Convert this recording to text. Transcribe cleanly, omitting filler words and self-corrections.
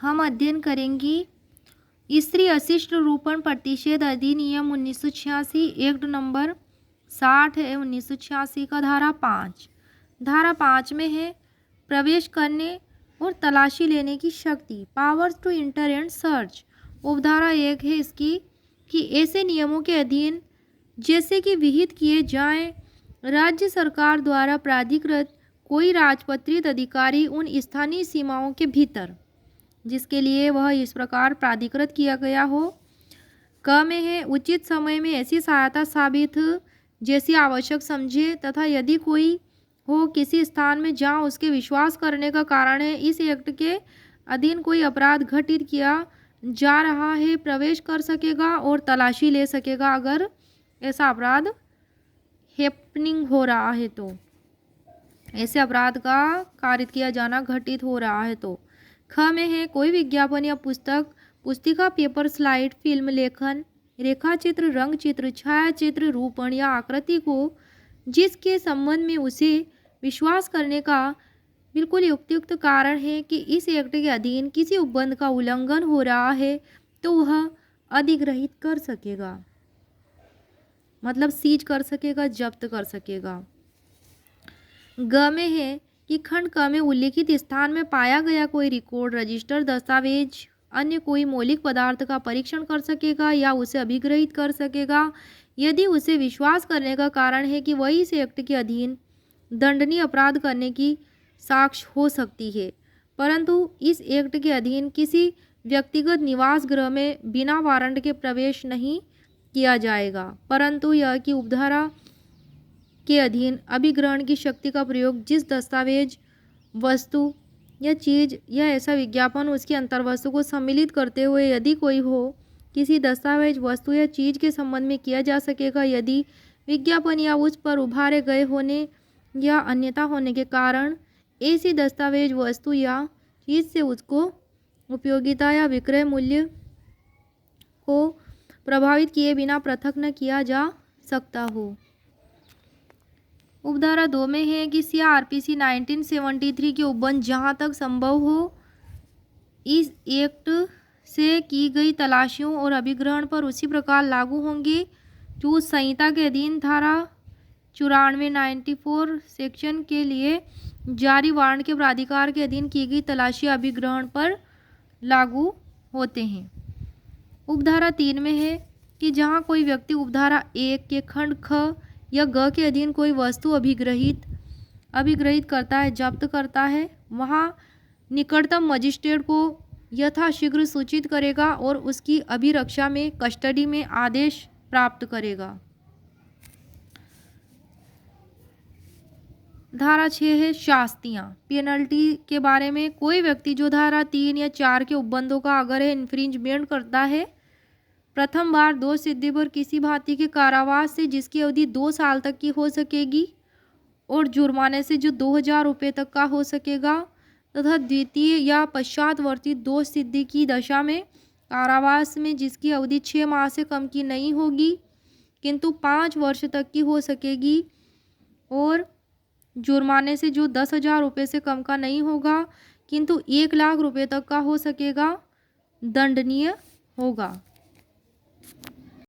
हम अध्ययन करेंगे स्त्री अशिष्ट रूपण प्रतिषेध अधिनियम 1986 एक्ट नंबर 60 है 1986 का धारा 5 में है प्रवेश करने और तलाशी लेने की शक्ति, powers to enter and search. उपधारा 1 है इसकी कि ऐसे नियमों के अधीन जैसे कि विहित किए जाएं, राज्य सरकार द्वारा प्राधिकृत कोई राजपत्रित अधिकारी उन स्थानीय सीमाओं के भीतर जिसके लिए वह इस प्रकार प्राधिकृत किया गया हो। क में है उचित समय में ऐसी सहायता साबित जैसी आवश्यक समझे तथा यदि कोई हो किसी स्थान में जहाँ उसके विश्वास करने का कारण है इस एक्ट के अधीन कोई अपराध घटित किया जा रहा है प्रवेश कर सकेगा और तलाशी ले सकेगा अगर ऐसा अपराध हैपनिंग हो रहा है तो, ऐसे अपराध का कारित किया जाना घटित हो रहा है तो। ख में है कोई विज्ञापन या पुस्तिका, पेपर स्लाइड, फिल्म लेखन, रेखाचित्र, रंग चित्र, छायाचित्र, रूपण या आकृति को जिसके संबंध में उसे विश्वास करने का बिल्कुल युक्तियुक्त कारण है कि इस एक्ट के अधीन किसी उपबंध का उल्लंघन हो रहा है तो वह अधिग्रहित कर सकेगा, मतलब सीज कर सकेगा, जब्त कर सकेगा। ग में है कि खंड क में उल्लिखित स्थान में पाया गया कोई रिकॉर्ड, रजिस्टर, दस्तावेज, अन्य कोई मौलिक पदार्थ का परीक्षण कर सकेगा या उसे अभिग्रहित कर सकेगा यदि उसे विश्वास करने का कारण है कि वही इस एक्ट के अधीन दंडनीय अपराध करने की साक्ष्य हो सकती है, परंतु इस एक्ट के अधीन किसी व्यक्तिगत निवास गृह में बिना वारंट के प्रवेश नहीं किया जाएगा, परंतु यह कि उपधारा के अधीन अभिग्रहण की शक्ति का प्रयोग जिस दस्तावेज, वस्तु या चीज या ऐसा विज्ञापन उसकी अंतर्वस्तु को सम्मिलित करते हुए यदि कोई हो किसी दस्तावेज, वस्तु या चीज के संबंध में किया जा सकेगा यदि विज्ञापन या उस पर उभारे गए होने या अन्यथा होने के कारण ऐसी दस्तावेज, वस्तु या चीज से उसको उपयोगिता या विक्रय मूल्य को प्रभावित किए बिना पृथक न किया जा सकता हो। उपधारा 2 में है कि CRPC 1973 के उपबंध जहाँ तक संभव हो इस एक्ट से की गई तलाशियों और अभिग्रहण पर उसी प्रकार लागू होंगे जो उस संहिता के अधीन धारा 94 सेक्शन के लिए जारी वारंट के प्राधिकार के अधीन की गई तलाशी अभिग्रहण पर लागू होते हैं। उपधारा 3 में है कि जहाँ कोई व्यक्ति उपधारा 1 के खंड ख या ग के अधीन कोई वस्तु अभिग्रहित करता है, जब्त करता है, वहाँ निकटतम मजिस्ट्रेट को यथाशीघ्र सूचित करेगा और उसकी अभिरक्षा में कस्टडी में आदेश प्राप्त करेगा। धारा 6 है शास्तियाँ, पेनल्टी के बारे में। कोई व्यक्ति जो धारा 3 या 4 के उपबंधों का अगर इन्फ्रिंजमेंट करता है प्रथम बार दोष सिद्धि पर किसी भांति के कारावास से जिसकी अवधि 2 साल तक की हो सकेगी और जुर्माने से जो 2000 रुपये तक का हो सकेगा तथा द्वितीय या पश्चातवर्ती दोष सिद्धि की दशा में कारावास में जिसकी अवधि 6 माह से कम की नहीं होगी किंतु 5 वर्ष तक की हो सकेगी और जुर्माने से जो 10,000 रुपये से कम का नहीं होगा किंतु 1 लाख रुपये तक का हो सकेगा, दंडनीय होगा।